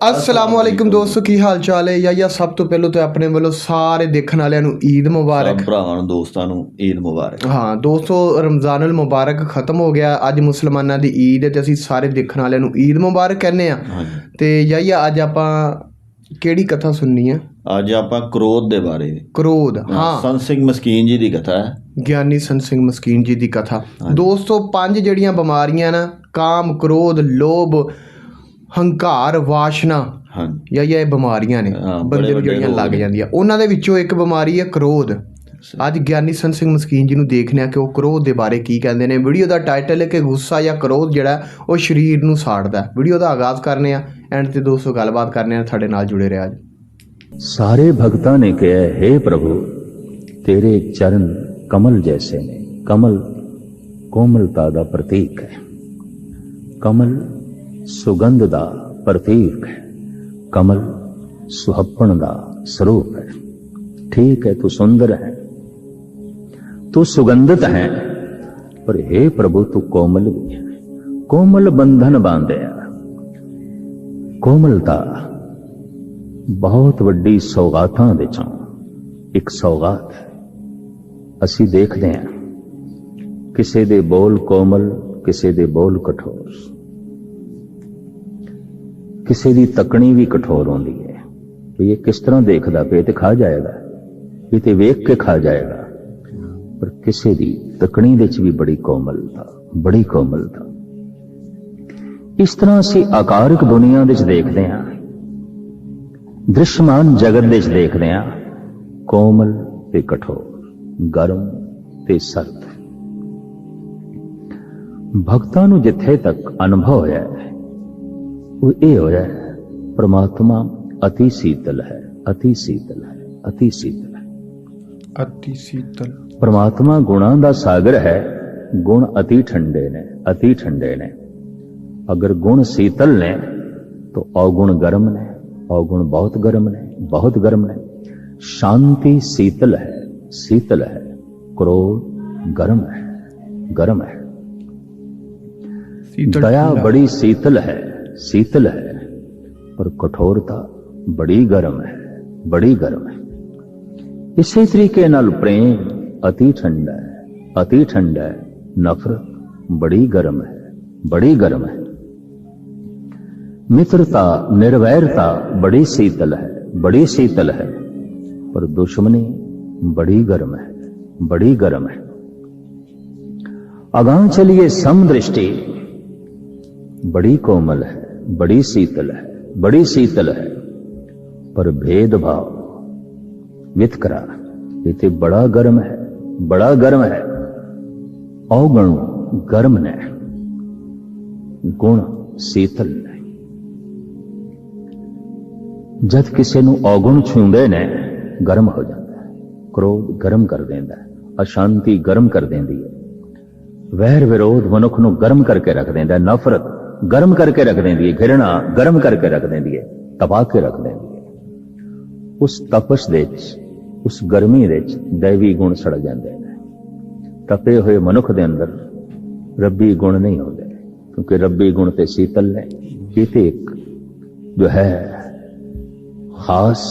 अस्सलामुअलैकुम दोस्तों, की हाल चाल है। या सब तो पहलों तो अपने वालों सारे देखने वाले ईद मुबारक। भरावां नूं दोस्तां नूं ईद मुबारक। हाँ दोस्तों, रमज़ानुल मुबारक खत्म हो गया, अज मुसलमाना दी ईद है ते असीं सारे देखने वाले नूं ईद मुबारक कहने आ। ते या अज आपां केड़ी कथा सुननी है? अज आपां क्रोध दे बारे। क्रोध, हाँ, संत सिंह मस्कीन जी दी कथा है। ज्ञानी संत सिंह मस्कीन जी दी कथा। दोस्तों, 5 जड़ियां बीमारियां ना, काम, क्रोध, लोभ, हंकार, वाशना, या ਇਹ ਬਿਮਾਰੀਆਂ ਨੇ ਬੰਦੇ ਨੂੰ ਜਿਹੜੀਆਂ ਲੱਗ ਜਾਂਦੀਆਂ। ਉਹਨਾਂ ਦੇ ਵਿੱਚੋਂ ਇੱਕ ਬਿਮਾਰੀ ਹੈ क्रोध। ਅੱਜ ਗਿਆਨੀ ਸੰਤ ਸਿੰਘ ਮਸਕੀਨ ਜੀ ਨੂੰ ਦੇਖਦੇ ਹਾਂ ਕਿ ਉਹ क्रोध ਦੇ ਬਾਰੇ ਕੀ ਕਹਿੰਦੇ ਨੇ। ਵੀਡੀਓ ਦਾ ਟਾਈਟਲ ਹੈ ਕਿ ਗੁੱਸਾ ਜਾਂ क्रोध ਜਿਹੜਾ ਉਹ ਸਰੀਰ ਨੂੰ ਸਾੜਦਾ। ਵੀਡੀਓ ਦਾ ਆਗਾਜ਼ ਕਰਨੇ ਆ, ਐਂਡ ਤੇ ਦੋਸਤੋ ਗੱਲਬਾਤ ਕਰਨੇ ਆ, ਤੁਹਾਡੇ ਨਾਲ ਜੁੜੇ ਰਿਹਾ ਅੱਜ। सारे भक्तां ने कहा, हे प्रभु तेरे चरण कमल जैसे ने। कमल कोमलता दा प्रतीक है, कमल सुगंध दा प्रतीक है, कमल सुहप्पण दा स्वरूप है। ठीक है, तू सुंदर है, तू सुगंधित है, पर हे प्रभु तू कोमल भी है। कोमल बंधन बांधिया। कोमलता बहुत वड्डी सौगातां दे चों एक सौगात है। असी देखते हैं किसी दे बोल कोमल, किसी दे बोल कठोर, किसी दी तकनी भी कठोर होंदी है। ये किस तरह देखदा पे ते खा जाएगा, ये ते वेख के खा जाएगा, पर किसी दी तकनी दे च भी बड़ी कोमलता, बड़ी कोमलता। इस तरह असी आकारक दुनिया दे च देखते हैं, दृश्यमान जगत दे च देखते हैं, कोमल ते कठोर, गर्म ते सर्द। भक्तां नूं जिथे तक अनुभव होया है वो ये होया है, परमात्मा अति शीतल है, अति शीतल है, अति शीतल है, अति शीतल। परमात्मा गुणां दा सागर है, गुण अति ठंडे ने, अति ठंडे ने। अगर गुण शीतल ने तो अवगुण गर्म ने, अवगुण बहुत गर्म ने, बहुत गर्म ने। शांति शीतल है, शीतल है, क्रोध गर्म है, गर्म है। दया बड़ी शीतल है, शीतल है, पर कठोरता बड़ी गर्म है, बड़ी गर्म है। इसी तरीके नाल प्रेम अति ठंडा है, अति ठंडा है। नफरत बड़ी गर्म है, बड़ी गर्म है। मित्रता, निर्वैरता बड़ी शीतल है, बड़ी शीतल है, पर दुश्मनी बड़ी गर्म है, बड़ी गर्म है। अगां चलिए समदृष्टि बड़ी कोमल है, बड़ी शीतल है, बड़ी शीतल है, पर भेदभाव, वितकरा ये बड़ा गर्म है, बड़ा गर्म है। अवगुण गर्म ने, गुण शीतल ने। जद किसी नूं अवगुण छूंदे ने गर्म हो जाता है, क्रोध गर्म कर देंदा है, अशांति गर्म कर देंदी है, वैर विरोध मनुख नूं गर्म करके रख देंदा है, नफरत गर्म करके रख देंदी है, घृणा गर्म करके रख देंदी है, तपा के रख देंदी है। उस तपश दे विच, उस गर्मी दे विच दैवी गुण सड़ जांदे ने। तपे हुए मनुख दे अंदर रब्बी गुण नहीं होंदे, क्योंकि रब्बी गुण ते शीतल ने। ये ते एक जो है खास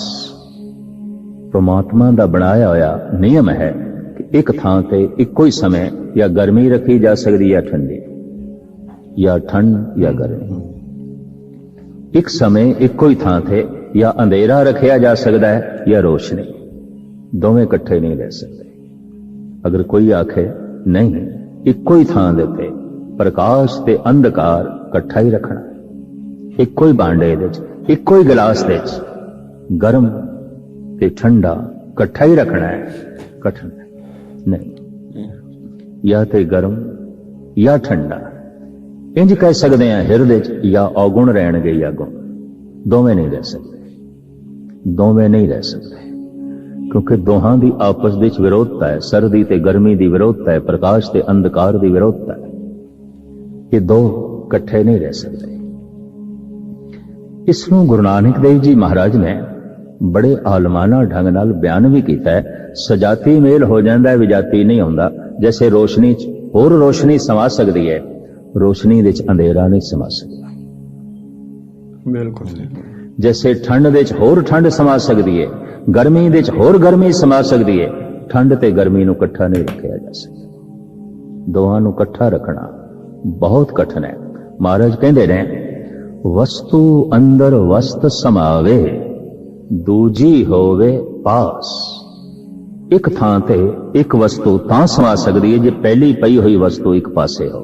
परमात्मा दा बनाया होया नियम है कि एक थां ते इक्को ही समय या गर्मी रखी जा सकती या ठंडी, या ठंड या गर्मी। एक समय इक्को ही थां ते या अंधेरा रखा जा सकता है या रोशनी, दोवें इकट्ठे नहीं रह सकते। अगर कोई आखे नहीं इक्को ही थां दे ते प्रकाश ते अंधकार इकट्ठा ही रखना, इक्को ही भांडे दे च, इक्को ही गिलास दे च गर्म ते ठंडा कट्ठा ही रखना है, कठिन नहीं। या ते गर्म या ठंडा, इंज कह सकते हैं हिरदे या अवगुण रहणगे या गुण, दोवें नहीं रह सकते, दोवें नहीं रह सकते, क्योंकि दोहां दी आपस विच विरोधता है। सर्दी ते गर्मी दी विरोधता है, प्रकाश ते अंधकार दी विरोधता है। ये दो कट्ठे नहीं रह सकते। इसनूं गुरु नानक देव जी महाराज ने बड़े आलमाना ढंग नाल बयान भी किया है। सजाती मेल हो जाता है, विजाती नहीं होंदा। जैसे रोशनी होर रोशनी समा सकती है, रोशनी दे अंधेरा नहीं समा सकता। बिल्कुल जैसे ठंड दे च होर ठंड समा सकती है, गर्मी दे च होर गर्मी समा सकती है, ठंड ते गर्मी नूं इकट्ठा नहीं रखा जा सकता। दोहां नूं इकट्ठा रखना बहुत कठिन है। महाराज कहते ने वस्तु अंदर वस्त समावे, दूजी होवे पास। एक थां ते एक वस्तु तां समा सकती है जे पहली पई हुई वस्तु एक पासे हो,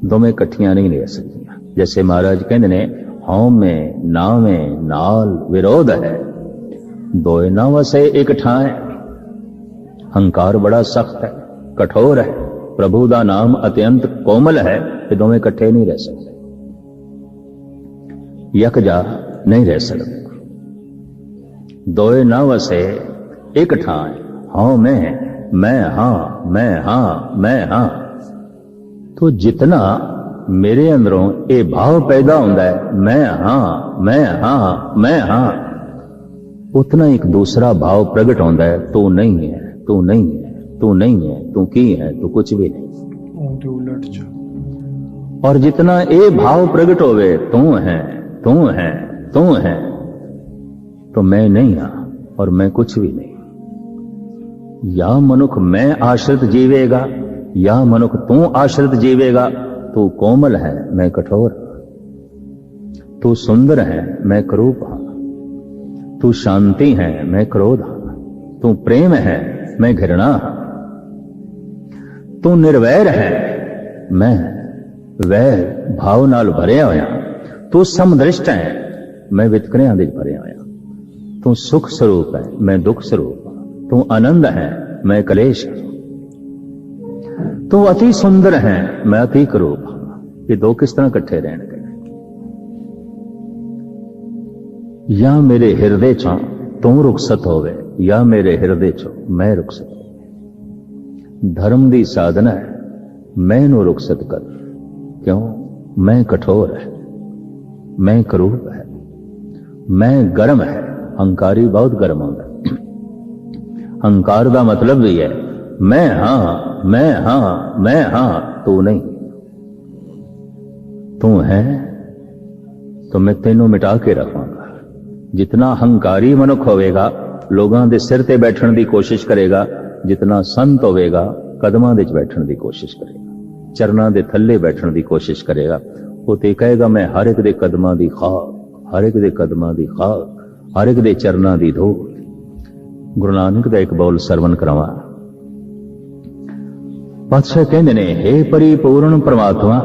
दोवें इकट्ठियां नहीं रह सकती। जैसे महाराज कहते ने हौं में नावे नाल विरोध है, दोए ना वसे एक ठाए। हंकार बड़ा सख्त है, कठोर है, प्रभु दा नाम अत्यंत कोमल है, ये दोवें इकट्ठे नहीं रह सकते, यकजा नहीं रह सकते। दोए ना वसे एक ठाए, हौं में मैं हां, मैं हां, मैं हां। तो जितना मेरे अंदरों ये भाव पैदा होता है मैं हां, मैं हां, मैं हां, उतना एक दूसरा भाव प्रगट होता है तू नहीं है, तू नहीं है, तू नहीं है, तू की है, तू कुछ भी नहीं। और जितना ये भाव प्रगट होवे तू है, तू है, तू है, तो मैं नहीं हां और मैं कुछ भी नहीं। या मनुख मैं आश्रित जीवेगा या मनुख तू आश्रित जीवेगा। तू कोमल है, मैं कठोर, तू सुंदर है, मैं क्रूप हां, तू शांति है, मैं क्रोध हां, तू प्रेम है, मैं घृणा हां, तू निर्वैर है, मैं वैर भाव नाल भरिया होया, तू समदृष्ट है, मैं वितकरियां दे भरिया होया, तू सुख स्वरूप है, मैं दुख स्वरूप हां, तू आनंद है, मैं कलेश हां, तू अति सुंदर है, मैं अति क्रूप हां। ये दो किस तरह इकट्ठे रहणगे? या मेरे हृदय चों तू रुखसत होवे या मेरे हृदय चों मैं रुखसत होवे। धर्म दी साधना है, मैं नू रुखसत कर। क्यों? मैं कठोर है, मैं क्रूप है, मैं गर्म है। हंकारी बहुत गर्म होता है। हंकार का मतलब भी है मैं हां, मैं हां, मैं हां, तू नहीं। तू है तो मैं तेनों मिटा के रखांगा। जितना हंकारी मनुख होवेगा लोगों के सिर ते बैठने की कोशिश करेगा, जितना संत होवेगा कदमां दे बैठने की कोशिश करेगा, चरना दे थल्ले बैठने की कोशिश करेगा। वो तो कहेगा मैं हर एक दे कदमां दी खाक, हर एक दे कदमां दी खाक, हर एक दे चरना दी धूल। गुरु नानक दा एक बोल सरवण करावा। पातशाह कहंदे ने हे परिपूर्ण परमात्मा,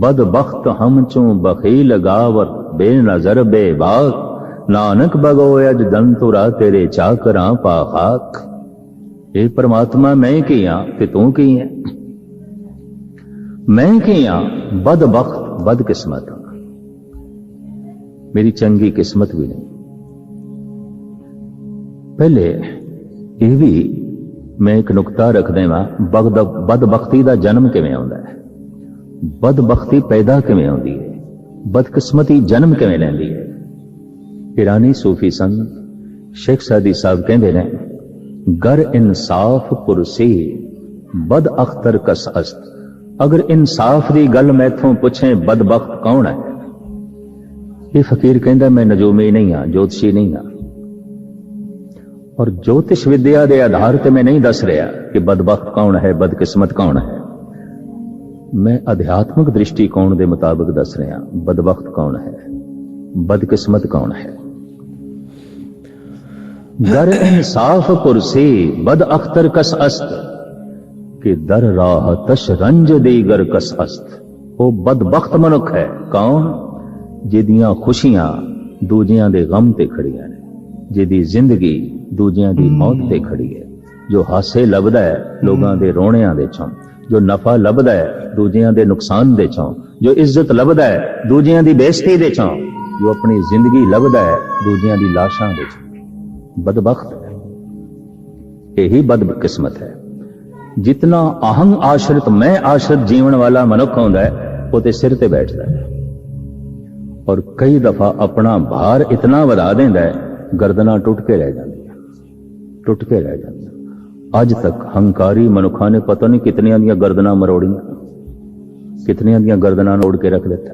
बदबख्त हम चूं बखील गावर बेनजर बेबाक, नानक बगोए अज दंतुरा तेरे चाकरां पाखाक। हे परमात्मा मैं की हां ते तू की है? मैं की हां बदबख्त, बदकिस्मत, मेरी चंगी किस्मत भी नहीं। पहले यह भी मैं एक नुकता रख देवां, बदबख्ती का जन्म किवें आउंदा है, बदबख्ती पैदा किवें आउंदी है, बदकिस्मती जन्म किवें लैंदी है। ईरानी सूफी संत शेख सादी साहब कहते हैं, गर इंसाफ पुरसी बद अख्तर कस अस्त। अगर इंसाफ की गल मैथों पूछे बदबख्त कौन है, ये फकीर कहता मैं नजूमी नहीं हाँ, ज्योतिषी नहीं हाँ, और ज्योतिष विद्या के आधार पर मैं नहीं दस रहा कि बदबख्त कौन है, बदकिस्मत कौन है। मैं अध्यात्मिक दृष्टिकोण के मुताबिक दस रहा बदबख्त कौन है, बदकिस्मत कौन है। दर इंसाफ पुरसी बद अख्तर कस अस्त, कि दर राह तश रंज दीगर कस अस्त। वो बदबख्त मनुख है कौन? जिदियां खुशियां दूजियां दे गम ते खड़ियां ने, जिदी जिंदगी दूजियां दी मौत ते खड़ी है, जो हासे लभदा है लोगां दे रोणियां दे चों, जो नफा लभदा है दूजियां दे नुकसान दे चों, जो इज्जत लभदा है दूजियां दी बेइज्जती दे चों, जो अपनी जिंदगी लभदा है दूजियां दी लाशां दे चों। बदबख्त है, यही बदकिस्मत है। जितना अहं आश्रित मैं आश्रित जीवन वाला मनुख होता है वो ते सिर ते बैठता है, और कई दफा अपना भार इतना वधा देता है गर्दना टुट के रह जाती है, टुट के रह जाती है। अज तक हंकारी मनुखा ने पता नहीं कितनियां दियां गर्दना मरोड़ियां, कितनियां दियां गर्दना मोड़ के रख देता।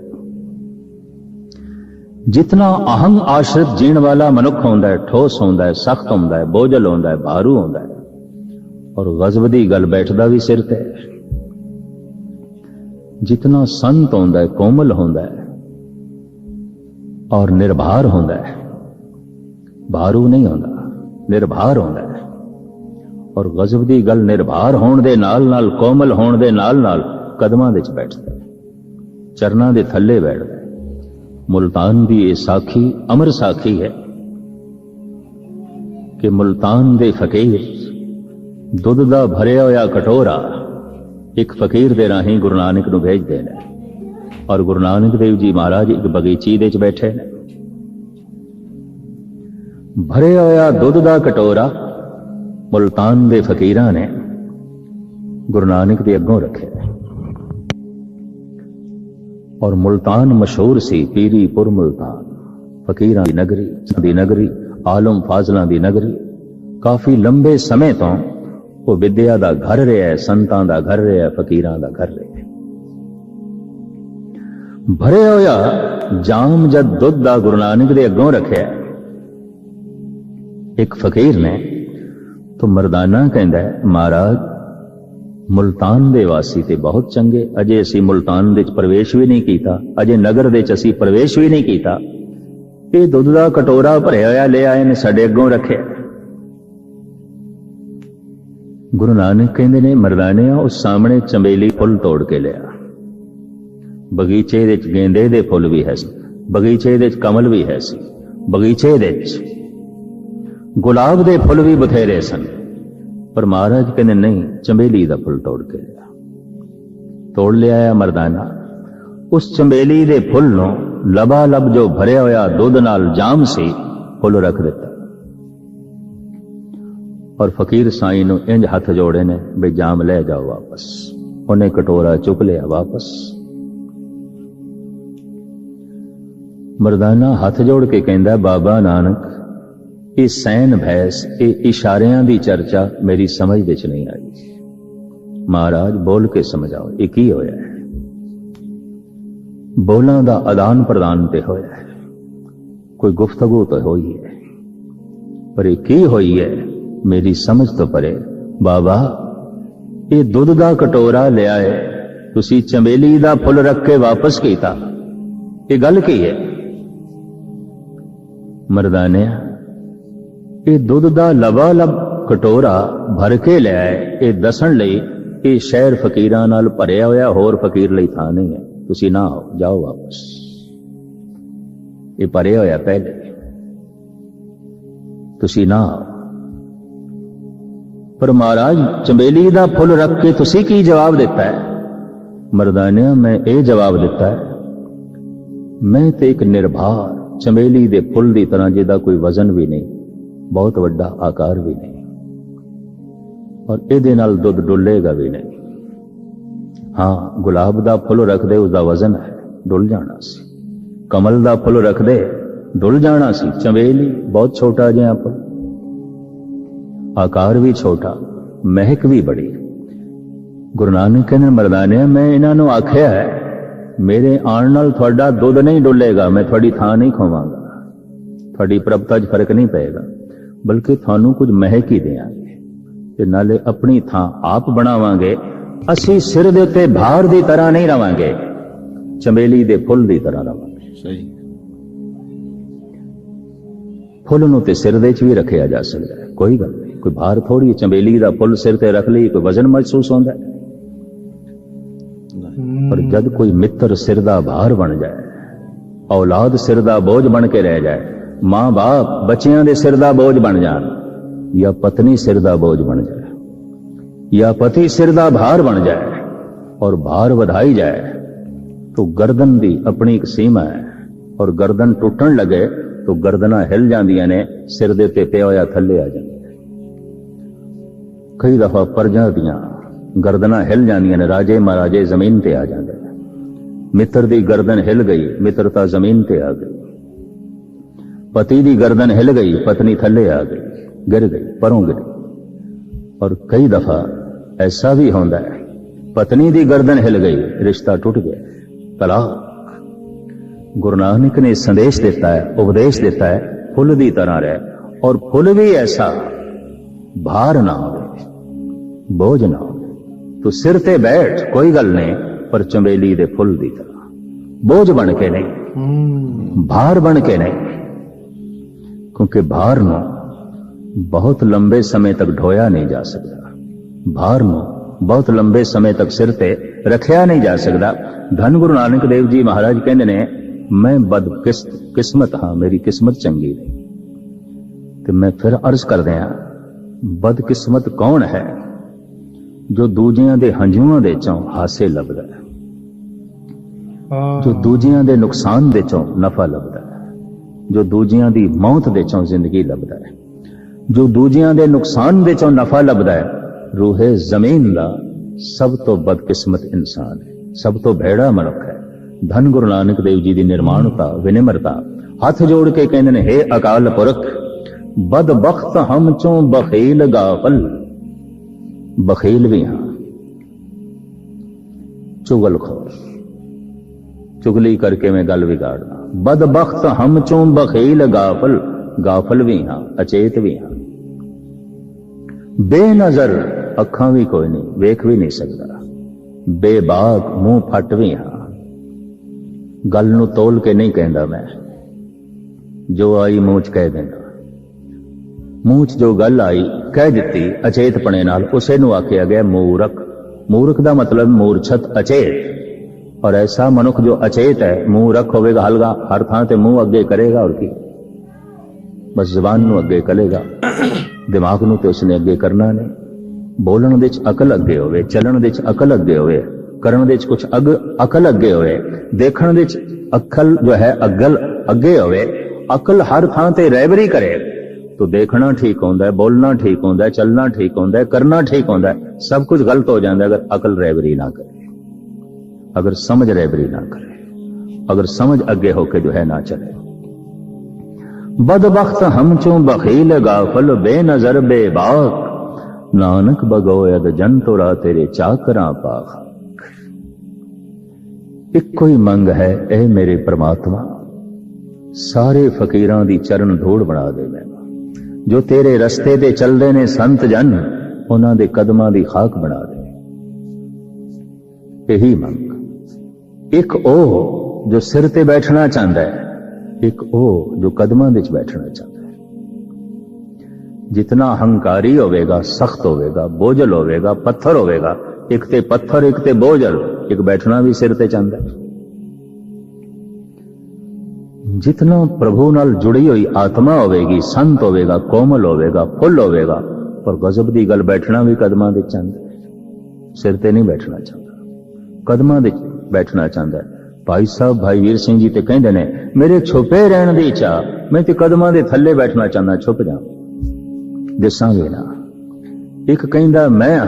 जितना अहंग आश्रित जीण वाला मनुख होंदा है, ठोस होंदा है, सख्त होंदा है, बोझल होंदा है, भारू होंदा है, और गजब दी गल बैठदा भी सिर ते। जितना संत होंदा है, कोमल होंदा है और निर्भर होंदा है, भारू नहीं होंदा, निर्भर होंदा है। और गजब दी गल निर्भर होण दे नाल नाल, कोमल होण दे नाल नाल कदमां दे च बैठदा है, चरनां दे थल्ले बैठदा है। मुल्तान की यह साखी अमर साखी है कि मुल्तान दे फकीर दुध दा भरिया होया कटोरा एक फकीर दे राही गुरु नानक नूं भेजदे ने, और गुरु नानक देव जी महाराज एक बगीची दे च बैठे ने। भरिया होया दुध दा कटोरा मुल्तान दे फकीरां ने गुरु नानक दे अग्गों रखे। और मुल्तान मशहूर सी, पीरीपुर मुल्तान, फकीरां दी नगरी, आलम फाजलां दी नगरी। काफी लंबे समय तो वो विद्या दा घर रहा है, संतां दा घर रहा है, फकीरां दा घर रहा है। भरे होया जाम जद दुध दा गुरु नानक दे अग्गों रखिया, एक फकीर ने तो मरदाना कहंदा है, महाराज मुल्तान दे वासी ते बहुत चंगे, अजे असी मुल्तान दे प्रवेश भी नहीं कीता, अजे नगर दे असी प्रवेश भी नहीं कीता, ये दुध दा कटोरा भरिया होया ले आए ने साडे अग्गों रखे। गुरु नानक कहंदे ने, मरदाने उस सामने चंबेली फुल तोड़ के लिया, बगीचे दे गेंदे दे फुल भी है सी, बगीचे दे कमल भी है सी, बगीचे दे गुलाब दे फुल भी बथेरे सन। पर महाराज कहने नहीं, चंबेली दा फुल तोड़ के लिया। तोड़ लिया मरदाना, उस चंबेली दे फुल नो लबालब जो भरिया होया दुध नाल जाम सी फुल रख दिता। और फकीर साईं नु इंज हथ जोड़े ने बे जाम ले जाओ वापस। उन्हें कटोरा चुक लिया वापस। मरदाना हाथ जोड़ के कहंदा, बाबा नानक ये सैन भैस, ये इशारियां दी चर्चा मेरी समझ विच नहीं आई। महाराज बोल के समझाओ ये की होया है। बोलां दा आदान प्रदान ते होया है, कोई गुफ्तगू तो होई है, पर ये की होई है मेरी समझ तो परे। बाबा ये दुध दा कटोरा लिया है, तुसी चंबेली दा फुल रख के वापस कीता, ये गल की है? मरदाने ये दुध दा लबालब कटोरा भर के लिया है, ये दसन लई ये शहर फकीरां नाल भरिया होया, होर फकीर लई थां नहीं है, तुसी ना आओ, जाओ वापस। ये भरिया होया पहले, तुसी ना आओ। पर महाराज चंबेली दा फुल रख के तुसी की जवाब दिता है? मरदानिया मैं ये जवाब दिता है, मैं तो एक निर्भर चंबेली दे फुल दी तरह जिहदा कोई वजन भी नहीं, बहुत वड्डा आकार भी नहीं, और इहदे नाल दुध डुलेगा भी नहीं। हाँ गुलाब दा फुल रख दे, उसका वजन है, डुल जाना सी। कमल दा फुल रख दे, डुल जाना सी। चंबेली बहुत छोटा जिहा फुल, आकार भी छोटा, महक भी बड़ी। गुरु नानक कहने, मरदाने मैं इन्हां नूं आख्या है मेरे आण नाल तुहाडा दुध नहीं डुलेगा, मैं थोड़ी थां नहीं खोवांगा, थोड़ी प्रभता च फर्क नहीं पेगा, बल्कि थानू कुछ महक ही देंगे ते नाले अपनी थां आप बनावांगे। असी सिर दे उत्ते भार दी तरह नहीं रवांगे, चंबेली दे फुल दी तरह रवांगे। सही। फुल नूं ते सिर दे च भी रखिया जा सकदा है, कोई गल नहीं, कोई भार थोड़ी। चंबेली दा फुल सिर ते रख लई कोई वजन महसूस होंदा है? पर जद कोई मित्र सिर दा भार बन जाए, औलाद सिर दा बोझ बन के रह जाए, मां बाप बच्चियां दे सिर दा बोझ बन जान, या पत्नी सिर दा बोझ बन जाए, या पति सिर दा भार बन जाए और भार वधाई जाए, तो गर्दन दी अपनी एक सीमा है, और गर्दन टूटन लगे तो गर्दना हिल जांदियां ने, सिर दे ते पिया होया थल्ले आ जांदा। कई दफा परजां दियां गर्दना हिल जांदियां ने, राजे महाराजे जमीन ते आ जांदे। मित्र दी गर्दन हिल गई, मित्रता जमीन ते आ गई। पति दी गर्दन हिल गई, पत्नी थल्ले आ गई, गिर गई, परों गिर गई। और कई दफा ऐसा भी होता है, पत्नी दी गर्दन हिल गई, रिश्ता टूट गया, तलाक। गुरु नानक ने संदेश देता है, उपदेश देता है, फुल दी तरह रहे, और फुल भी ऐसा भार ना हो, बोझ ना हो। तू सिर ते बैठ, कोई गल नहीं, पर चंबेली दे फुल दी तरह, बोझ बन के नहीं, भार बन के नहीं। क्योंकि भार नूं बहुत लंबे समय तक ढोया नहीं जा सकता, भार नूं बहुत लंबे समय तक सिर ते रखिया नहीं जा सकता। धन गुरु नानक देव जी महाराज कहते ने, मैं बदकिस्मत हाँ, मेरी किस्मत चंगी नहीं। तो मैं फिर अर्ज कर दिया, बदकिस्मत कौन है? जो दूजियां दे हंझूआं दे चों हासे लभदा है, जो दूजियां दे नुकसान दे चों नफा लभदा है, जो दूजियां दी मौत दे चों जिंदगी लभदा है, जो दूजियां दे नुकसान दे चों नफा लभदा है, रूहे जमीन दा सब तो बदकिस्मत इंसान है, सब तो भेड़ा मनुख है। धन गुरु नानक देव जी दी निर्माणता, विनिम्रता, हाथ जोड़ के कहंदे ने, हे अकाल पुरख, बदबख्त हम चों बखील गाफल। बखील भी हां, चुगलखोर, चुगली करके मैं गल बिगाड़ना। बदबख्त हम चों बखील गाफल, गाफल भी हां, अचेत भी हां। बेनजर, अखां भी कोई नहीं, वेख भी नहीं सकता। बेबाक, मुंह फट भी हां, गल नूं तोल के नहीं कहंदा मैं, जो आई मूंह च कह देना। मूंह च जो गल आई कह दिती अचेतपणे नाल, उसे नूं आखिया गया मूरख। मूर्ख दा मतलब मूर्छत, अचेत। और ऐसा मनुख जो अचेत है, मूरख होवेगा, हलगा हर थां ते मुंह अगे करेगा, और की बस जबान नूं अगे करेगा, दिमाग नूं ते उसने अगे करना नहीं। बोलण दे च अकल अगे होवे, चलण दे च अकल अगे होवे, करन दे च कुछ अकल अगे होवे, देखण दे च अकल जो है अगल अगे होवे। अकल हर थां ते रहबरी करे तो देखना ठीक होंदा है, बोलना ठीक होंदा है, चलना ठीक होंदा है, करना ठीक होंदा है, सब कुछ गलत हो जाता है अगर अकल रहबरी ना करे, अगर समझ रहबरी ना करे, अगर समझ अगे होके जो है ना चले। बदबख्त हम चों बखील गाफल, बेनजर बेबाक, नानक बगोयद जन तोरा तेरे चाकरां पाख। इक्को ही मंग है, ए मेरे परमात्मा, सारे फकीरां दी चरण धूड़ बना दे मैनू। जो तेरे रस्ते ते चलदे ने संत जन, उन्हां दे कदमां दी खाक बना दे। यही मंग। एक ओ जो सिर ते बैठना चाहता है, एक ओ जो कदमां दे च बैठना चाहता है। जितना हंकारी होवेगा, सख्त होवेगा, बोझल होवेगा, पत्थर होवेगा, एक ते पत्थर एक ते बोझल, एक बैठना भी सिर ते चाहता है। जितना प्रभु नाल जुड़ी हुई आत्मा होवेगी, संत होवेगा, कोमल होवेगा, फुल होवेगा, पर गजब दी गल बैठना भी कदमां दे चाहता है, सिर ते नहीं बैठना चाहता, कदमां दे बैठना चाहता है। भाई साहब भाई वीर सिंह जी ते कहंदे ने, मेरे छुपे रहन दी चाह, मैं ते कदमां दे थल्ले बैठना चाहता, छुप जा, दिसांगे ना। एक कहंदा मैं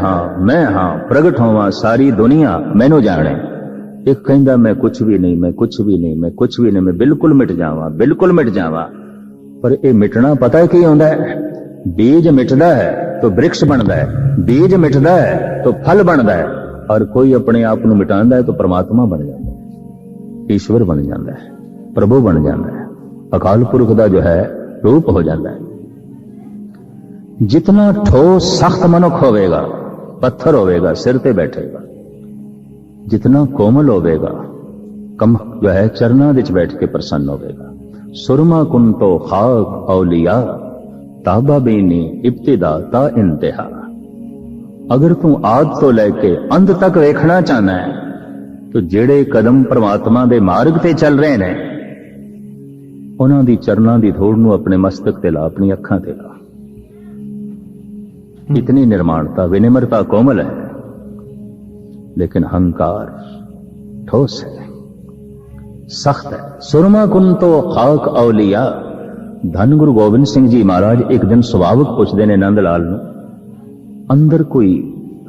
हां प्रगट होवां, सारी दुनिया मैनू जाने। एक कहंदा मैं कुछ भी नहीं, मैं कुछ भी नहीं, मैं कुछ भी नहीं, मैं बिल्कुल मिट जावां, बिल्कुल मिट जावां। पर यह मिटना पता है की होंदा है? बीज मिटदा है तो वृक्ष बनता है, बीज मिटदा है तो फल बनता है, और कोई अपने आप को मिटांदा है तो परमात्मा बन जाता है, ईश्वर बन जाता है, प्रभु बन जाता है, अकाल पुरख का जो है रूप हो जाता है। जितना ठोस सख्त मनुख होवेगा, पत्थर होवेगा, सिर पे बैठेगा, जितना कोमल होवेगा, कम जो है चरना विच बैठ के प्रसन्न होवेगा। सुरमा कुन तो खाक औलिया, ताबा बेनी इब्तिदा ता इंतहा। अगर तू आद तो लेके अंत तक वेखना चाहना है, तो जेड़े कदम परमात्मा दे मार्ग ते चल रहे ने, उन्हां दी चरना दी धूड़ नूं अपने मस्तक ते ला, अपनी अखां ते ला। इतनी निर्माणता, विनिम्रता कोमल है, लेकिन अहंकार ठोस है, सख्त है। सुरमा कुन तो खाक औलिया। धन गुरु गोबिंद सिंह जी महाराज एक दिन सुभावक पुछदे ने नंद लाल नूं, अंदर कोई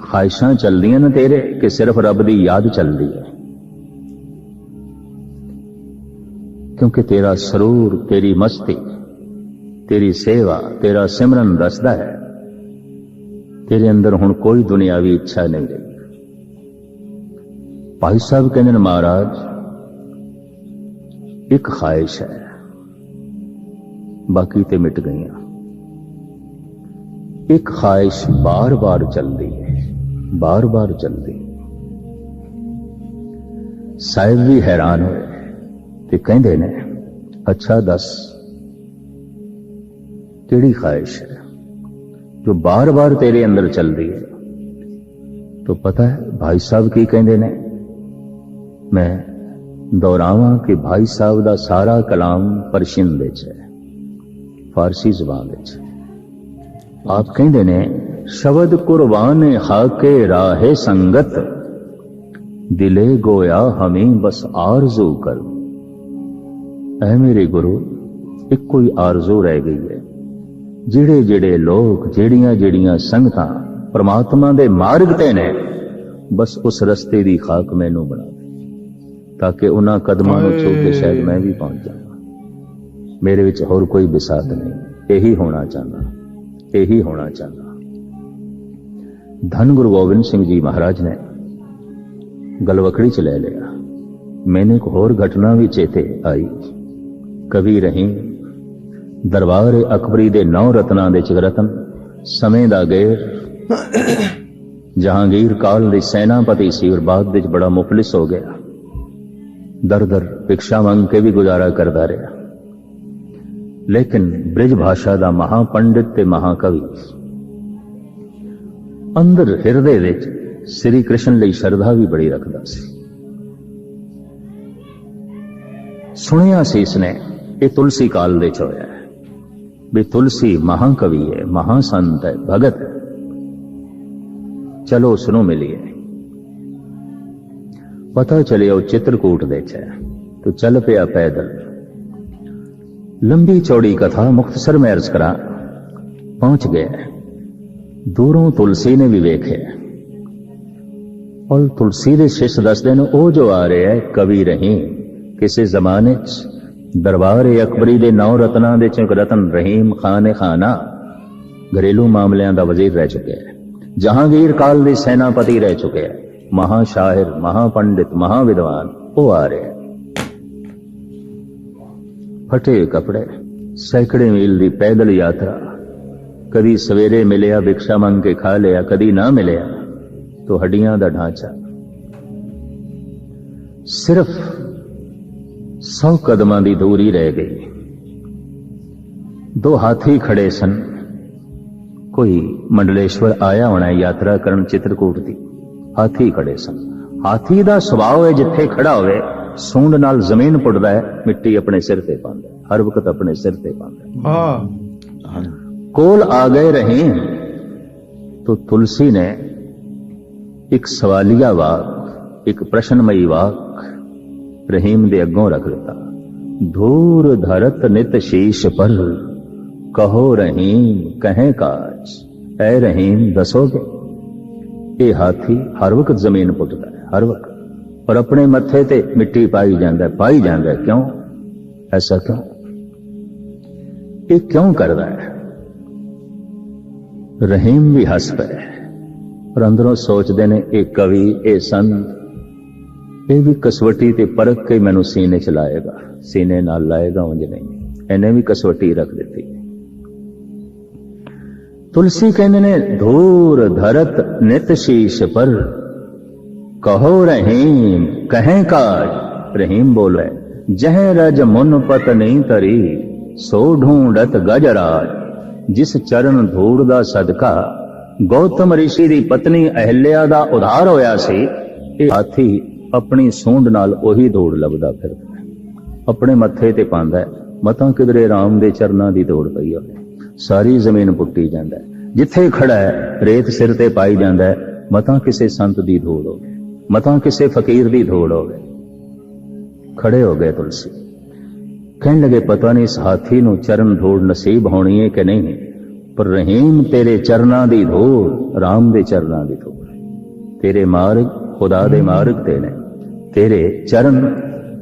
ख्वाहिशां चलदियां ने तेरे कि सिर्फ रब दी याद चलदी है? क्योंकि तेरा सरूर, तेरी मस्ती, तेरी सेवा, तेरा सिमरन दसदा है तेरे अंदर हुण कोई दुनियावी इच्छा नहीं रही। भाई साहब कहते हैं महाराज एक ख्वाहिश है, बाकी ते मिट गईयां। एक ख्वाहिश बार बार चलती है, बार बार चलती। साहिब भी हैरान होए ते कहंदे ने, अच्छा दस केड़ी ख्वाहिश है जो बार बार तेरे अंदर चलती है? तो पता है भाई साहब की कहंदे ने? मैं दोहरावां कि भाई साहब दा सारा कलाम पर्शियन विच है, फारसी जुबान विच। आप कहंदे ने, शब्द कुर्बान हाके राहे संगत, दिले गोया हमें बस आरजू कर। ऐ मेरे गुरु, एक कोई आरजू रह गई है। जिहड़े जिहड़े लोग, जिहड़ियां जिहड़ियां संगतां परमात्मा दे मार्ग ते ने, बस उस रस्ते दी खाक मैनू बना दे, ताकि उन्हां कदमां नूं छू के शायद मैं भी पहुंच जावां। मेरे विच होर कोई बिसात नहीं, यही होना चाहना, यही होना चाहना। धन गुरु गोबिंद सिंह जी महाराज ने गलवकड़ी च ले लिया। मैंने एक होर घटना भी चेते आई। कवि रहीम दरबार अकबरी दे 9 रत्नां दे च रतन, समय दा गेर, जहांगीर काल दे सेनापति सी और बाद विच बड़ा मुफलिस हो गया। दर दर भिक्षा मंग के भी गुजारा करता रहा, लेकिन ब्रिज भाषा दा महापंडित ते महाकवि अंदर हिरदे विच श्री कृष्ण लई श्रद्धा भी बड़ी रखदा सी। सुनिया सी इसने, ये तुलसी काल दे च होया है भी तुलसी महाकवि है, महासंत है, भगत है, चलो उसनों मिलिए। पता चले वो चित्रकूट दे च है, तो चल पिया पैदल। लंबी चौड़ी कथा मुख्तसर में अर्ज करा, पहुंच गया। दूरों तुलसी ने भी वेखे, और तुलसी दे शिष्य दसदे ने, ओ जो आ रहे है कवि रहीम, किसी जमाने दरबार अकबरी दे 9 रत्नां दे च रतन रहीम खान खाना घरेलू मामलियां दा वजीर रह चुके हैं, जहांगीर काल दे सेनापति रह चुके हैं, महाशाहिर, महापंडित, महाविद्वान, वो आ रहे हैं। फटे कपड़े, सैकड़े मील दी पैदल यात्रा, कदी सवेरे मिलिया भिक्षा मंग के खा लिया, कदी ना मिलिया तो हड्डियां दा ढांचा। सिर्फ 100 कदमां दी दूरी रह गई। 2 हाथी खड़े सन। कोई मंडलेश्वर आया होना यात्रा करन चित्रकूट दी। हाथी खड़े सन। हाथी दा सुभाव है जिथे खड़ा होवे सूंड नाल जमीन पुटदा है, मिट्टी अपने सिर ते पांदा है, हर वक्त अपने सिर ते पांदा है। कोल आ गए रहीम तो तुलसी ने एक सवालिया वाक, एक प्रश्नमयी वाक रहीम दे अगों रख दिता। धूर धरत नित शीश पर, कहो रहीम कहें काज। ऐ रहीम दसोगे? ये हाथी हर वक्त जमीन पुटता है, हर वक्त, और अपने मत्थे ते मिट्टी पाई जाता है, पाई जाता है। क्यों? ऐसा क्यों? ये क्यों कर रहा है? रहीम भी हस पे और अंदरों सोचते ने, एक कवि, ए संत, ये भी कसवटी ते परख के मैनू सीने च लाएगा, सीने नाल लाएगा, उंज नहीं। इन्हें भी कसवटी रख दी। तुलसी कहने ने, धूर धरत नित शीश पर, कहो रहीम कहें काज। रहीम बोले, जह रज मुन पत नहीं तरी, सो ढूंढत गजराज। जिस चरण धूड़ दा सदका गौतम ऋषि दी पत्नी अहल्या दा उधार होया सी, ये हाथी अपनी सूंड नाल ओही धूड़ लभदा फिरदा है, अपने मत्थे ते पांदा है। मतां किधरे राम दे चरनां दी धूड़ पई होवे, सारी जमीन पुट्टी जांदा है। जिथे खड़ा है रेत सिर ते पाई जांदा है। मतां किसे संत दी धूड़ होवे, मतां किसे फकीर दी धूड़ होवे। खड़े हो गए तुलसी, कहने लगे, पता नहीं इस हाथी नूं चरण धूड़ नसीब होनी है कि नहीं, पर रहीम तेरे चरनां दी धूड़, राम दे चरनां दी धूड़, तेरे मार्ग खुदा दे मार्ग ते ने, तेरे चरण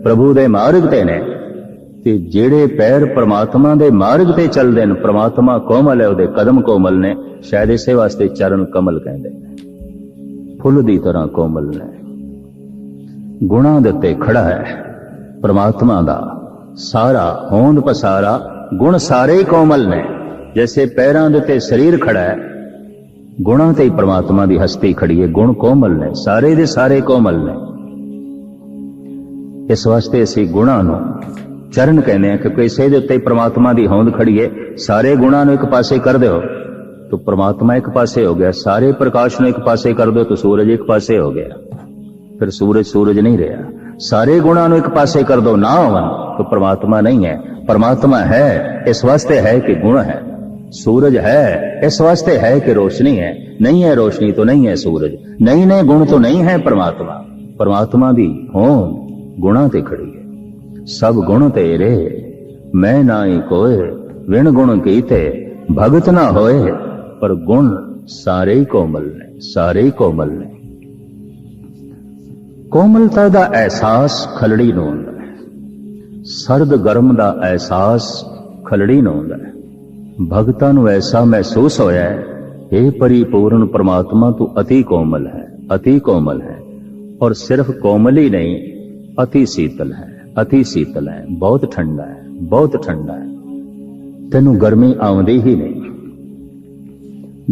प्रभु दे मार्ग ते ने। ते जेड़े पैर परमात्मा दे मार्ग ते चलदे न, परमात्मा कोमल है, उहदे कदम कोमल ने, शायद इसे वास्ते चरण कमल कहंदे ने। फुल दी तरह कोमल ने, गुणा दे उत्ते खड़ा है परमात्मा दा, ਸਾਰਾ ਹੋਂਦ ਪਸਾਰਾ ਗੁਣ ਸਾਰੇ ਹੀ ਕੋਮਲ ਨੇ। ਜੈਸੇ ਪੈਰਾਂ ਦੇ ਉੱਤੇ ਸਰੀਰ ਖੜਾ ਹੈ, ਗੁਣਾਂ ਤੇ ਹੀ ਪ੍ਰਮਾਤਮਾ ਦੀ ਹਸਤੀ ਖੜੀ ਹੈ। ਗੁਣ ਕੋਮਲ ਨੇ, ਸਾਰੇ ਦੇ ਸਾਰੇ ਕੋਮਲ ਨੇ। ਇਸ ਵਾਸਤੇ ਅਸੀਂ ਗੁਣਾਂ ਨੂੰ ਚਰਨ ਕਹਿੰਦੇ ਆ ਕਿ ਕਿਸੇ ਦੇ ਉੱਤੇ ਪ੍ਰਮਾਤਮਾ ਦੀ ਹੋਂਦ ਖੜੀ ਹੈ। ਸਾਰੇ ਗੁਣਾਂ ਨੂੰ ਇੱਕ ਪਾਸੇ ਕਰ ਦਿਓ तो परमात्मा एक पासे हो गया, सारे प्रकाश ने एक पासे कर दो तो सूरज एक पासे हो गया, फिर सूरज सूरज नहीं रहा। सारे गुणा नु एक पासे कर दो ना होवन तो परमात्मा नहीं है। परमात्मा है इस वास्ते है कि गुण है, सूरज है इस वास्ते है कि रोशनी है। नहीं है रोशनी तो नहीं है सूरज, नहीं ने गुण तो नहीं है परमात्मा। परमात्मा दी होंद गुणा ते खड़ी है। सब गुण तेरे मैं नाई कोय, विण गुण कीते भगत ना होए। पर गुण ਸਾਰੇ ਹੀ ਕੋਮਲ ਨੇ, ਸਾਰੇ ਹੀ ਕੋਮਲ ਨੇ। ਕੋਮਲਤਾ ਦਾ ਅਹਿਸਾਸ ਖਲੜੀ ਨੂੰ ਹੁੰਦਾ ਹੈ, ਸਰਦ ਗਰਮ ਦਾ ਅਹਿਸਾਸ ਖਲੜੀ ਨੂੰ ਹੁੰਦਾ ਹੈ। ਭਗਤਾਂ ਨੂੰ ਐਸਾ ਮਹਿਸੂਸ ਹੋਇਆ ਹੈ, ਇਹ ਪਰਿਪੂਰਨ ਪ੍ਰਮਾਤਮਾ ਤੂੰ ਅਤੀ ਕੋਮਲ ਹੈ, ਅਤੀ ਕੋਮਲ ਹੈ। ਔਰ ਸਿਰਫ ਕੋਮਲ ਹੀ ਨਹੀਂ, ਅਤੀ ਸੀਤਲ ਹੈ, ਅਤੀ ਸੀਤਲ ਹੈ। ਬਹੁਤ ਠੰਡਾ ਹੈ, ਬਹੁਤ ਠੰਡਾ ਹੈ। ਤੈਨੂੰ ਗਰਮੀ ਆਉਂਦੀ ਹੀ ਨਹੀਂ।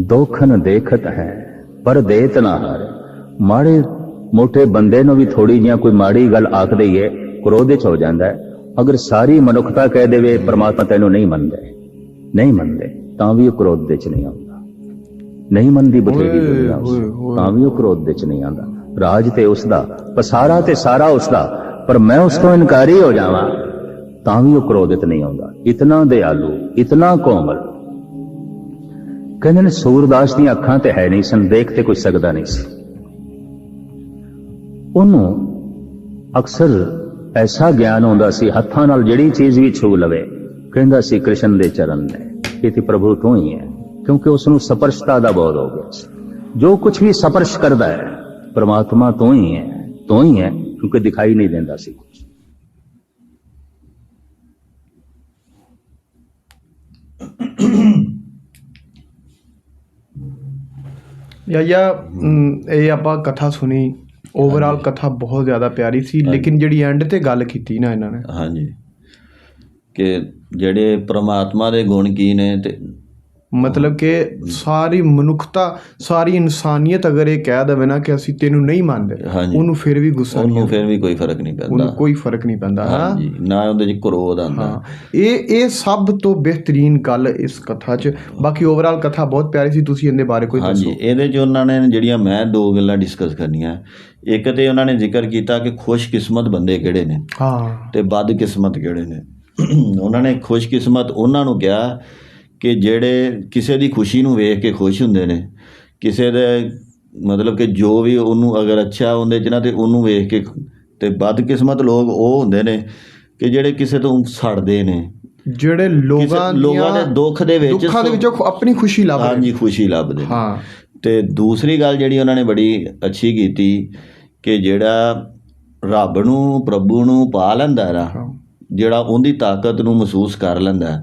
ਦੋਖਨ ਦੇਖਤ ਹੈ ਪਰ ਦੇਤ ਨਾ ਹਾਰ। ਮਾੜੇ ਮੋਟੇ ਬੰਦੇ ਨੂੰ ਵੀ ਥੋੜੀ ਜਿਹਾ ਕੋਈ ਮਾੜੀ ਗੱਲ ਆਖ ਦਈਏ, ਕ੍ਰੋਧ ਚ ਹੋ ਜਾਂਦਾ ਹੈ। ਅਗਰ ਸਾਰੀ ਮਨੁੱਖਤਾ ਕਹਿ ਦੇਵੇ ਪਰਮਾਤਮਾ ਤੈਨੂੰ ਨਹੀਂ ਮੰਨਦੇ, ਨਹੀਂ ਮੰਨਦੇ, ਤਾਂ ਵੀ ਉਹ ਕ੍ਰੋਧ ਦੇ ਚ ਨਹੀਂ ਆਉਂਦਾ। ਨਹੀਂ ਮੰਨਦੀ ਬਥੇਰੀ ਦੁਨੀਆ ਤਾਂ ਵੀ ਉਹ ਕ੍ਰੋਧ ਦੇ ਚ ਨਹੀਂ ਆਉਂਦਾ। ਰਾਜ ਤੇ ਉਸਦਾ, ਪਸਾਰਾ ਤੇ ਸਾਰਾ ਉਸਦਾ, ਪਰ ਮੈਂ ਉਸ ਤੋਂ ਇਨਕਾਰੀ ਹੋ ਜਾਵਾਂ ਤਾਂ ਵੀ ਉਹ ਕ੍ਰੋਧਿਤ ਨਹੀਂ ਆਉਂਦਾ। ਇਤਨਾ ਦਿਆਲੂ, ਇਤਨਾ ਕੋਮਲ। ਕਹਿੰਦੇ ਨੇ ਸੂਰਦਾਸ ਦੀਆਂ ਅੱਖਾਂ ਤੇ ਹੈ ਨਹੀਂ ਸਨ, ਦੇਖ ਤੇ ਕੋਈ ਸਕਦਾ ਨਹੀਂ ਸੀ। ਉਹਨੂੰ ਅਕਸਰ ਐਸਾ ਗਿਆਨ ਹੁੰਦਾ ਸੀ, ਹੱਥਾਂ ਨਾਲ ਜਿਹੜੀ ਚੀਜ਼ ਵੀ ਛੂ ਲਵੇ ਕਹਿੰਦਾ ਸੀ ਕ੍ਰਿਸ਼ਨ ਦੇ ਚਰਨ ਨੇ, ਇਹ ਤੇ ਪ੍ਰਭੂ ਤੂੰ ਹੀ ਹੈ। ਕਿਉਂਕਿ ਉਸ ਨੂੰ ਸਪਰਸ਼ਤਾ ਦਾ ਬੋਧ ਹੋ ਗਿਆ ਸੀ। ਜੋ ਕੁਝ ਵੀ ਸਪਰਸ਼ ਕਰਦਾ ਹੈ ਪ੍ਰਮਾਤਮਾ ਤੂੰ ਹੀ ਹੈ, ਤੂੰ ਹੀ ਹੈ, ਕਿਉਂਕਿ ਦਿਖਾਈ ਨਹੀਂ ਦਿੰਦਾ ਸੀ ਕੁਝ। ਇਹ ਆਪਾਂ ਕਥਾ ਸੁਣੀ, ਓਵਰਆਲ ਕਥਾ ਬਹੁਤ ਜ਼ਿਆਦਾ ਪਿਆਰੀ ਸੀ। ਲੇਕਿਨ ਜਿਹੜੀ ਐਂਡ ਤੇ ਗੱਲ ਕੀਤੀ ਨਾ ਇਹਨਾਂ ਨੇ, ਹਾਂਜੀ, ਕਿ ਜਿਹੜੇ ਪ੍ਰਮਾਤਮਾ ਦੇ ਗੁਣ ਕੀ ਨੇ, ਤੇ ਮਤਲਬ ਕਿ ਸਾਰੀ ਮਨੁੱਖਤਾ, ਸਾਰੀ ਇਨਸਾਨੀਅਤ ਅਗਰ ਇਹ ਕਹਿ ਦੇਵੇ ਨਾ ਕਿ ਅਸੀਂ ਤੈਨੂੰ ਨਹੀਂ ਮੰਨਦੇ, ਉਹਨੂੰ ਫਿਰ ਵੀ ਗੁੱਸਾ, ਉਹਨੂੰ ਫਿਰ ਵੀ ਕੋਈ ਫਰਕ ਨਹੀਂ ਪੈਂਦਾ, ਉਹਨੂੰ ਕੋਈ ਫਰਕ ਨਹੀਂ ਪੈਂਦਾ। ਹਾਂਜੀ, ਨਾ ਉਹਦੇ 'ਚ ਕ੍ਰੋਧ ਆਉਂਦਾ। ਇਹ ਸਭ ਤੋਂ ਬਿਹਤਰੀਨ ਗੱਲ ਇਸ ਕਥਾ 'ਚ। ਬਾਕੀ ਓਵਰਆਲ ਕਥਾ ਬਹੁਤ ਪਿਆਰੀ ਸੀ। ਤੁਸੀਂ ਇਹਦੇ ਬਾਰੇ ਕੋਈ ਦੱਸੋ। ਹਾਂਜੀ, ਇਹਦੇ 'ਚ ਉਹਨਾਂ ਨੇ ਜਿਹੜੀਆਂ ਮੈਂ ਦੋ ਗੱਲਾਂ ਡਿਸਕਸ ਕਰਨੀਆਂ। ਇੱਕ ਤੇ ਉਹਨਾਂ ਨੇ ਜ਼ਿਕਰ ਕੀਤਾ ਕਿ ਖੁਸ਼ਕਿਸਮਤ ਬੰਦੇ ਕਿਹੜੇ ਨੇ ਤੇ ਬਦਕਿਸਮਤ ਕਿਹੜੇ ਨੇ। ਉਹਨਾਂ ਨੇ ਖੁਸ਼ਕਿਸਮਤ ਉਹਨਾਂ ਨੂੰ ਕਿਹਾ ਕਿ ਜਿਹੜੇ ਕਿਸੇ ਦੀ ਖੁਸ਼ੀ ਨੂੰ ਵੇਖ ਕੇ ਖੁਸ਼ ਹੁੰਦੇ ਨੇ, ਕਿਸੇ ਦੇ ਮਤਲਬ ਕਿ ਜੋ ਵੀ ਉਹਨੂੰ ਅਗਰ ਅੱਛਾ ਉਹਦੇ 'ਚ ਨਾ ਤੇ ਉਹਨੂੰ ਵੇਖ ਕੇ। ਤੇ ਬਦਕਿਸਮਤ ਲੋਕ ਉਹ ਹੁੰਦੇ ਨੇ ਕਿ ਜਿਹੜੇ ਕਿਸੇ ਤੋਂ ਸੜਦੇ ਨੇ, ਜਿਹੜੇ ਲੋਕਾਂ ਦੇ ਦੁੱਖ ਦੇ ਵਿੱਚੋਂ ਆਪਣੀ ਖੁਸ਼ੀ ਲੱਭਦੇ। ਹਾਂਜੀ, ਖੁਸ਼ੀ ਲੱਭਦੇ ਨੇ। ਤੇ ਦੂਸਰੀ ਗੱਲ ਜਿਹੜੀ ਉਹਨਾਂ ਨੇ ਬੜੀ ਅੱਛੀ ਕੀਤੀ ਕਿ ਜਿਹੜਾ ਰੱਬ ਨੂੰ, ਪ੍ਰਭੂ ਨੂੰ ਪਾ ਲੈਂਦਾ ਨਾ, ਜਿਹੜਾ ਉਹਦੀ ਤਾਕਤ ਨੂੰ ਮਹਿਸੂਸ ਕਰ ਲੈਂਦਾ,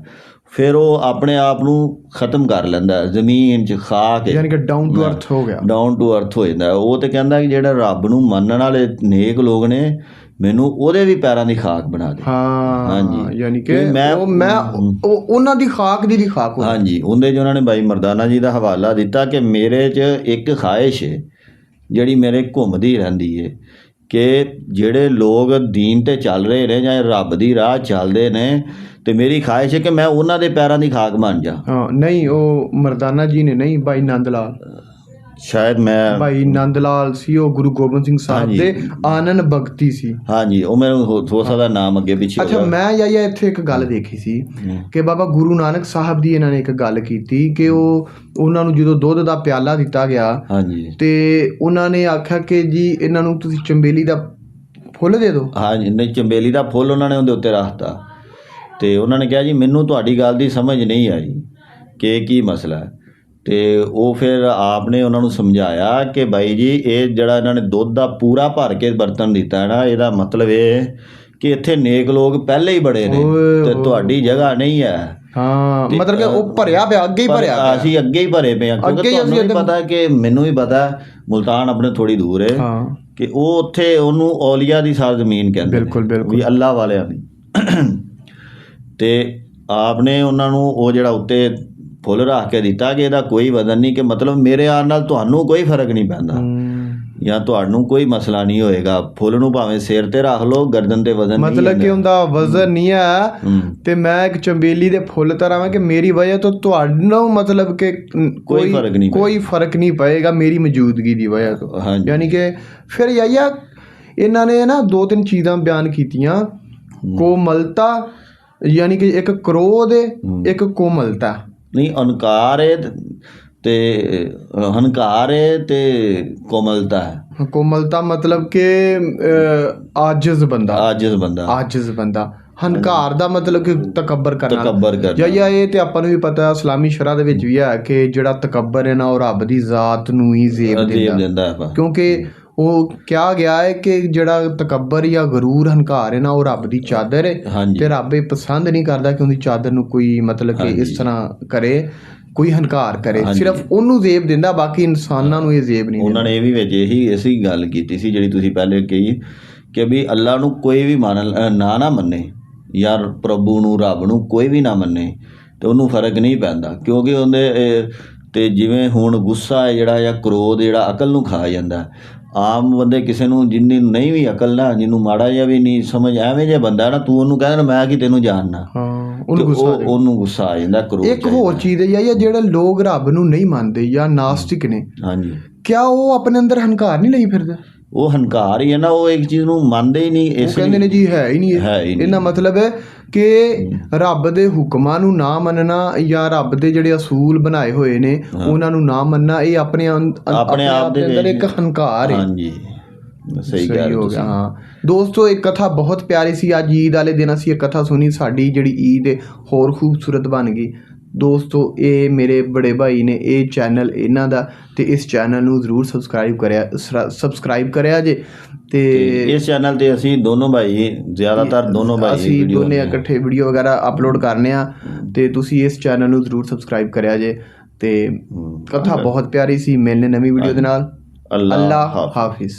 ਫਿਰ ਉਹ ਆਪਣੇ ਆਪ ਨੂੰ ਖਤਮ ਕਰ ਲੈਂਦਾ ਜ਼ਮੀਨ 'ਚ, ਖਾਕ, ਯਾਨੀ ਕਿ ਡਾਊਨ ਟੂ ਅਰਥ ਹੋ ਗਿਆ, ਡਾਊਨ ਟੂ ਅਰਥ ਹੋ ਜਾਂਦਾ। ਉਹ ਤੇ ਕਹਿੰਦਾ ਕਿ ਜਿਹੜਾ ਰੱਬ ਨੂੰ ਮੰਨਣ ਵਾਲੇ ਨੇਕ ਲੋਕ ਨੇ, ਮੈਨੂੰ ਉਹਦੇ ਵੀ ਪੈਰਾਂ ਦੀ ਖਾਕ ਬਣਾ ਦੇ। ਹਾਂਜੀ, ਯਾਨੀ ਕਿ ਮੈਂ ਉਹਨਾਂ ਦੀ ਖਾਕ ਦੀ ਵੀ ਖਾਕ। ਹਾਂਜੀ, ਉਹਦੇ 'ਚ ਉਹਨਾਂ ਨੇ ਬਾਈ ਮਰਦਾਨਾ ਜੀ ਦਾ ਹਵਾਲਾ ਦਿੱਤਾ ਕਿ ਮੇਰੇ 'ਚ ਇੱਕ ਖਾਹਿਸ਼ ਹੈ ਜਿਹੜੀ ਮੇਰੇ ਘੁੰਮਦੀ ਰਹਿੰਦੀ ਹੈ ਕਿ ਜਿਹੜੇ ਲੋਕ ਦੀਨ 'ਤੇ ਚੱਲ ਰਹੇ ਨੇ ਜਾਂ ਰੱਬ ਦੀ ਰਾਹ ਚੱਲਦੇ ਨੇ, ਤੇ ਮੇਰੀ ਖਾਹਿਸ਼ ਹੈ ਕਿ ਮੈਂ ਉਹਨਾਂ ਦੇ ਪੈਰਾਂ ਦੀ ਖਾਕ ਬਣ ਜਾ। ਨਹੀਂ, ਉਹ ਮਰਦਾਨਾ ਜੀ ਨੇ ਨਹੀਂ, ਭਾਈ ਨੰਦ ਲਾਲ, ਸ਼ਾਇਦ ਮੈਂ ਭਾਈ ਨੰਦ ਲਾਲ ਸੀ, ਉਹ ਗੁਰੂ ਗੋਬਿੰਦ ਸਿੰਘ ਸਾਹਿਬ ਦੇ ਆਨੰਦ ਭਗਤੀ ਸੀ। ਹਾਂਜੀ, ਉਹ ਮੈਨੂੰ ਹੋ ਸਕਦਾ ਨਾਮ ਅੱਗੇ ਪਿੱਛੇ। ਅੱਛਾ, ਮੈਂ ਇੱਥੇ ਇੱਕ ਗੱਲ ਦੇਖੀ ਸੀ ਕਿ ਬਾਬਾ ਗੁਰੂ ਨਾਨਕ ਸਾਹਿਬ ਦੀ ਇਹਨਾਂ ਨੇ ਇੱਕ ਗੱਲ ਕੀਤੀ ਕਿ ਉਹਨਾਂ ਨੂੰ ਜਦੋਂ ਦੁੱਧ ਦਾ ਪਿਆਲਾ ਦਿੱਤਾ ਗਿਆ, ਤੇ ਉਹਨਾਂ ਨੇ ਆਖਿਆ ਕਿ ਜੀ ਇਹਨਾਂ ਨੂੰ ਤੁਸੀਂ ਚੰਬੇਲੀ ਦਾ ਫੁੱਲ ਦੇ ਦਿਓ। ਹਾਂਜੀ, ਨਹੀਂ, ਚੰਬੇਲੀ ਦਾ ਫੁੱਲ ਉਹਨਾਂ ਨੇ ਉਹਦੇ ਉੱਤੇ ਰੱਖਤਾ। ਤੇ ਉਹਨਾਂ ਨੇ ਕਿਹਾ ਜੀ ਮੈਨੂੰ ਤੁਹਾਡੀ ਗੱਲ ਦੀ ਸਮਝ ਨਹੀਂ ਆਈ ਕਿ ਕੀ ਮਸਲਾ ਹੈ। ਤੇ ਉਹ ਫਿਰ ਆਪ ਨੇ ਉਹਨਾਂ ਨੂੰ ਸਮਝਾਇਆ ਕਿ ਬਾਈ ਜੀ ਇਹ ਜਿਹੜਾ ਇਹਨਾਂ ਨੇ ਦੁੱਧ ਦਾ ਪੂਰਾ ਭਰ ਕੇ ਬਰਤਨ ਦਿੱਤਾ ਹੈ ਨਾ, ਇਹਦਾ ਮਤਲਬ ਇਹ ਕਿ ਇੱਥੇ ਨੇਕ ਲੋਕ ਪਹਿਲੇ ਹੀ ਬੜੇ ਨੇ ਤੇ ਤੁਹਾਡੀ ਜਗ੍ਹਾ ਨਹੀਂ ਹੈ। ਮਤਲਬ ਕਿ ਉਹ ਭਰਿਆ ਪਿਆ, ਅੱਗੇ ਹੀ ਭਰਿਆ ਪਿਆ, ਅਸੀਂ ਅੱਗੇ ਹੀ ਭਰੇ ਪਏ ਹਾਂ। ਕਿਉਂਕਿ ਤੁਹਾਨੂੰ ਵੀ ਪਤਾ ਕਿ ਮੈਨੂੰ ਵੀ ਪਤਾ, ਮੁਲਤਾਨ ਆਪਣੇ ਥੋੜੀ ਦੂਰ ਹੈ, ਕਿ ਉਹ ਉੱਥੇ ਉਹਨੂੰ ਔਲੀਆ ਦੀ ਸਾਰ ਜ਼ਮੀਨ ਕਹਿੰਦੇ ਨੇ, ਵੀ ਅੱਲਾ ਵਾਲਿਆਂ ਦੀ। ਤੇ ਆਪ ਨੇ ਉਹਨਾਂ ਨੂੰ ਉਹ ਜਿਹੜਾ ਉੱਤੇ ਫੁੱਲ ਰੱਖ ਕੇ ਦਿੱਤਾ ਕਿ ਇਹਦਾ ਕੋਈ ਵਜ਼ਨ ਨਹੀਂ, ਕਿ ਮਤਲਬ ਮੇਰੇ ਆਉਣ ਨਾਲ ਤੁਹਾਨੂੰ ਕੋਈ ਫਰਕ ਨਹੀਂ ਪੈਂਦਾ ਜਾਂ ਤੁਹਾਨੂੰ ਕੋਈ ਮਸਲਾ ਨਹੀਂ ਹੋਏਗਾ। ਫੁੱਲ ਨੂੰ ਭਾਵੇਂ ਸਿਰ ਤੇ ਰੱਖ ਲਓ, ਗਰਦਨ ਤੇ ਵਜ਼ਨ ਨਹੀਂ, ਮਤਲਬ ਕਿ ਉਹਦਾ ਵਜ਼ਨ ਨਹੀਂ ਆ ਤੇ ਮੈਂ ਇੱਕ ਚੰਬੇਲੀ ਦੇ ਫੁੱਲ ਤਰ੍ਹਾਂ ਵਾਂ ਕਿ ਮੇਰੀ ਵਜ੍ਹਾ ਤੋਂ ਤੁਹਾਨੂੰ ਮਤਲਬ ਕਿ ਕੋਈ ਫਰਕ ਨਹੀਂ ਪਏਗਾ ਮੇਰੀ ਮੌਜੂਦਗੀ ਦੀ ਵਜ੍ਹਾ ਤੋਂ। ਯਾਨੀ ਕਿ ਫਿਰ ਯਾਇਆ ਇਹਨਾਂ ਨੇ ਨਾ 2-3 ਚੀਜ਼ਾਂ ਬਿਆਨ ਕੀਤੀਆਂ, ਕੋਮਲਤਾ ਯਾਨੀ ਕਿ ਇੱਕ ਕ੍ਰੋਧ ਇੱਕ ਕੋਮਲਤਾ ਨਹੀਂ, ਹੰਕਾਰ ਹੈ ਤੇ ਹੰਕਾਰ ਹੈ ਤੇ ਕੋਮਲਤਾ ਹੈ। ਕੋਮਲਤਾ ਮਤਲਬ ਕਿ ਆਜਿਜ਼ ਬੰਦਾ। ਹੰਕਾਰ ਦਾ ਮਤਲਬ ਕਿ ਤਕੱਬਰ ਕਰਨਾ। ਜਾਂ ਇਹ ਤੇ ਆਪਾਂ ਨੂੰ ਵੀ ਪਤਾ ਇਸਲਾਮੀ ਸ਼ਰਅ ਦੇ ਵਿੱਚ ਵੀ ਹੈ ਕਿ ਜਿਹੜਾ ਤਕੱਬਰ ਹੈ ਨਾ ਉਹ ਰੱਬ ਦੀ ਜ਼ਾਤ ਨੂੰ ਹੀ ਜ਼ੇਬ ਦਿੰਦਾ, ਕਿਉਂਕਿ ਉਹ ਕਿਹਾ ਗਿਆ ਹੈ ਕਿ ਜਿਹੜਾ ਤਕੱਬਰ ਜਾਂ ਗਰੂਰ ਹੰਕਾਰ ਹੈ ਨਾ ਉਹ ਰੱਬ ਦੀ ਚਾਦਰ ਹੈ ਤੇ ਰੱਬ ਇਹ ਪਸੰਦ ਨਹੀਂ ਕਰਦਾ ਕਿ ਉਹਦੀ ਚਾਦਰ ਨੂੰ ਕੋਈ ਮਤਲਬ ਕਿ ਇਸ ਤਰ੍ਹਾਂ ਕਰੇ, ਕੋਈ ਹੰਕਾਰ ਕਰੇ, ਸਿਰਫ ਉਹਨੂੰ ਜ਼ੇਬ ਦਿੰਦਾ, ਬਾਕੀ ਇਨਸਾਨਾਂ ਨੂੰ ਇਹ ਜ਼ੇਬ ਨਹੀਂ। ਉਹਨਾਂ ਨੇ ਇਹ ਵੀ ਵਿੱਚ ਇਹੀ ਗੱਲ ਕੀਤੀ ਸੀ ਜਿਹੜੀ ਤੁਸੀਂ ਪਹਿਲੇ ਕਹੀ ਕਿ ਵੀ ਅੱਲਾ ਨੂੰ ਕੋਈ ਵੀ ਨਾ ਮੰਨੇ ਯਾਰ, ਪ੍ਰਭੂ ਨੂੰ ਰੱਬ ਨੂੰ ਕੋਈ ਵੀ ਨਾ ਮੰਨੇ ਤੇ ਉਹਨੂੰ ਫਰਕ ਨਹੀਂ ਪੈਂਦਾ, ਕਿਉਂਕਿ ਉਹਦੇ ਤੇ ਜਿਵੇਂ ਹੁਣ ਗੁੱਸਾ ਹੈ ਜਿਹੜਾ ਜਾਂ ਕ੍ਰੋਧ ਜਿਹੜਾ ਅਕਲ ਨੂੰ ਖਾ ਜਾਂਦਾ। ਆਮ ਬੰਦੇ ਕਿਸੇ ਨੂੰ ਜਿੰਨੀ ਨਹੀਂ ਵੀ ਅਕਲ ਨਾ, ਜਿਹਨੂੰ ਮਾੜਾ ਜਿਹਾ ਵੀ ਨਹੀਂ ਸਮਝ, ਐਵੇਂ ਜਿਹਾ ਬੰਦਾ ਨਾ ਤੂੰ ਉਹਨੂੰ ਕਹਿੰਦਾ ਮੈਂ ਕੀ ਤੈਨੂੰ ਜਾਣਨਾ, ਉਹਨੂੰ ਗੁੱਸਾ ਆ ਜਾਂਦਾ, ਕ੍ਰੋਧ। ਇੱਕ ਹੋਰ ਚੀਜ਼ ਹੈ ਜਾਂ ਜਿਹੜੇ ਲੋਕ ਰੱਬ ਨੂੰ ਨਹੀਂ ਮੰਨਦੇ ਜਾਂ ਨਾਸਤਿਕ ਨੇ, ਕਿਆ ਉਹ ਆਪਣੇ ਅੰਦਰ ਹੰਕਾਰ ਨਹੀਂ ਲਈ ਫਿਰਦੇ? ਉਹ ਹੰਕਾਰ ਹੀ ਹੈ ਨਾ, ਉਹ ਇੱਕ ਚੀਜ਼ ਨੂੰ ਮੰਨਦੇ ਹੀ ਨਹੀਂ, ਕਹਿੰਦੇ ਨੇ ਜੀ ਹੈ ਹੀ ਨਹੀਂ। ਇਹਦਾ ਮਤਲਬ ਹੈ ਕਿ ਰੱਬ ਦੇ ਹੁਕਮਾਂ ਨੂੰ ਨਾ ਮੰਨਣਾ ਜਾਂ ਰੱਬ ਦੇ ਜਿਹੜੇ ਅਸੂਲ ਬਣਾਏ ਹੋਏ ਨੇ ਉਹਨਾਂ ਨੂੰ ਨਾ ਮੰਨਣਾ, ਇਹ ਆਪਣੇ ਆਪ ਦੇ ਅੰਦਰ ਇੱਕ ਹੰਕਾਰ ਹੈ। ਹਾਂਜੀ, ਸਹੀ ਹੋ ਗਿਆ। ਹਾਂ ਦੋਸਤੋ, ਇੱਕ ਕਥਾ ਬਹੁਤ ਪਿਆਰੀ ਸੀ। ਅੱਜ ਈਦ ਵਾਲੇ ਦਿਨ ਅਸੀਂ ਇਹ ਕਥਾ ਸੁਣੀ, ਸਾਡੀ ਜਿਹੜੀ ਈਦ ਹੈ ਹੋਰ ਖੂਬਸੂਰਤ ਬਣ ਗਈ। ਦੋਸਤੋ, ਇਹ ਮੇਰੇ ਬੜੇ ਭਾਈ ਨੇ, ਇਹ ਚੈਨਲ ਇਹਨਾਂ ਦਾ, ਤੇ ਇਸ ਚੈਨਲ ਨੂੰ ਜ਼ਰੂਰ ਸਬਸਕ੍ਰਾਈਬ ਕਰਿਆ ਜੇ। ਤੇ ਇਸ ਚੈਨਲ ਤੇ ਅਸੀਂ ਦੋਨੋਂ ਭਾਈ, ਜ਼ਿਆਦਾਤਰ ਦੋਨੋਂ ਭਾਈ, ਅਸੀਂ ਦੋਨੇ ਇਕੱਠੇ ਵੀਡੀਓ ਵਗੈਰਾ ਅਪਲੋਡ ਕਰਨੇ ਆ, ਤੇ ਤੁਸੀਂ ਇਸ ਚੈਨਲ ਨੂੰ ਜ਼ਰੂਰ ਸਬਸਕ੍ਰਾਈਬ ਕਰਿਆ ਜੇ। ਤੇ ਕਥਾ ਬਹੁਤ ਪਿਆਰੀ ਸੀ। ਮਿਲਨੇ ਨਵੀਂ ਵੀਡੀਓ ਦੇ ਨਾਲ। ਅੱਲਾ ਹਾਫਿਜ਼।